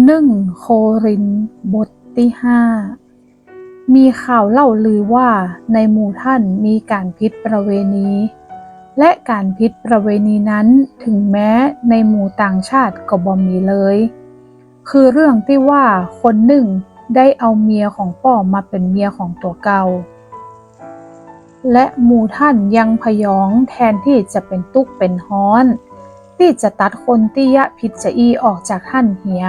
1 โครินธ์บทที่ 5มีข่าวเล่าลือว่าในหมู่ท่านมีการผิดประเวณีและการผิดประเวณีนั้นถึงแม้ในหมู่ต่างชาติก็บ่มีเลยคือเรื่องที่ว่าคนหนึ่งได้เอาเมียของป่อมาเป็นเมียของตัวเก่าและหมู่ท่านยังพยองแทนที่จะเป็นตุกข์เป็นฮ้อนที่จะตัดคนที่ยะผิดจะอีออกจากท่านเหีย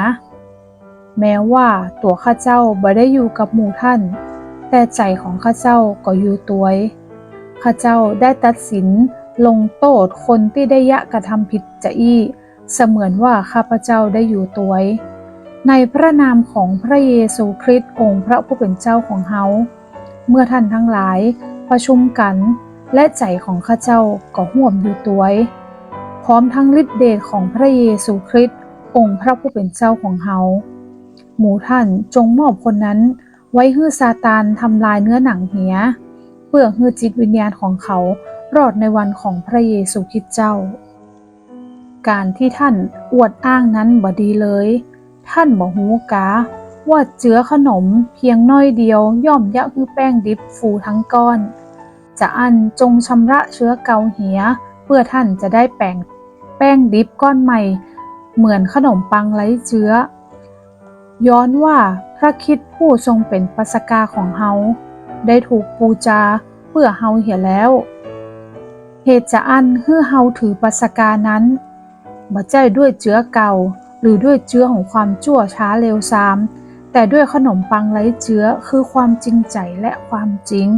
แม้ว่าตัวข้าเจ้าบ่ได้อยู่กับหมู่ท่านแต่ใจของข้าเจ้าก็อยู่ตัวยข้าเจ้าได้ตัดสินลงโทษคนที่ได้ยะกระทำผิดจะอี้เสมือนว่าข้าพเจ้าได้อยู่ตัวยในพระนามของพระเยซูคริสต์องค์พระผู้เป็นเจ้าของเฮาเมื่อท่านทั้งหลายประชุมกันและใจของข้าเจ้าก็ร่วมอยู่ตัวยพร้อมทั้งฤทธิเดชของพระเยซูคริสต์องค์พระผู้เป็นเจ้าของเฮาหมู่ท่านจงมอบคนนั้นไว้ให้ซาตานทำลายเนื้อหนังเหียเพื่อให้จิตวิญญาณของเขารอดในวันของพระเยซูคริสต์เจ้าการที่ท่านอวดอ้างนั้นบ่ดีเลยท่านบ่ฮู้กาว่าเจือขนมเพียงน้อยเดียวย่อมยะคือแป้งดิบฟูทั้งก้อนจะอันจงชำระเชื้อเกาเหียเพื่อท่านจะได้แป้งดิบก้อนใหม่เหมือนขนมปังไร้เชื้อย้อนว่าพระคริสต์ผู้ทรงเป็นปัสกาของเฮาได้ถูกปูจาเพื่อเฮาเหียแล้วเหตุจะอันฮือเฮาถือปัสกานั้นบ่ใช่ด้วยเจือเก่าหรือด้วยเจือของความชั่วช้าเลวทรามแต่ด้วยขนมปังไร้เจือคือความจริงใจและความจริง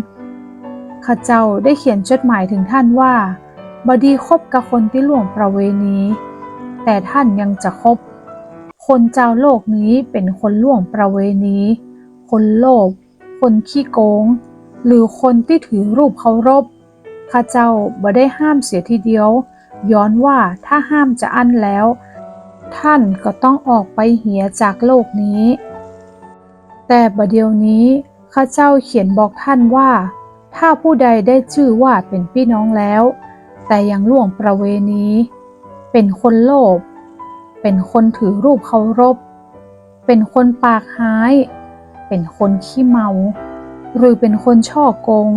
ข้าเจ้าได้เขียนจดหมายถึงท่านว่าบ่ดีคบกับคนที่ล่วงประเวณีแต่ท่านยังจะคบคนเจ้าโลกนี้เป็นคนล่วงประเวณีคนโลภคนขี้โกงหรือคนที่ถือรูปเคารพข้าเจ้าบ่ได้ห้ามเสียทีเดียวย้อนว่าถ้าห้ามจะอั้นแล้วท่านก็ต้องออกไปเหียจากโลกนี้แต่บัดเดี๋ยวนี้ข้าเจ้าเขียนบอกท่านว่าถ้าผู้ใดได้ชื่อว่าเป็นพี่น้องแล้วแต่ยังล่วงประเวณีเป็นคนโลภเป็นคนถือรูปเคารพเป็นคนปากร้ายเป็นคนขี้เมาหรือเป็นคนช่อโกง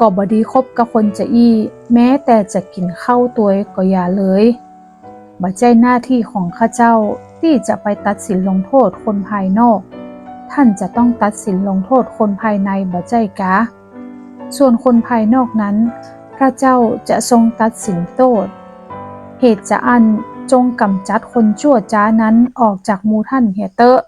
ก็บ่ดีคบกับคนจะอี้แม้แต่จะกินข้าวตัวก็อย่าเลยบ่ใช่หน้าที่ของข้าเจ้าที่จะไปตัดสินลงโทษคนภายนอกท่านจะต้องตัดสินลงโทษคนภายในบ่ใช่กะส่วนคนภายนอกนั้นพระเจ้าจะทรงตัดสินโทษเหตุจะอันจงกำจัดคนชั่วจ้านั้นออกจากหมู่ท่านเหียเตอะ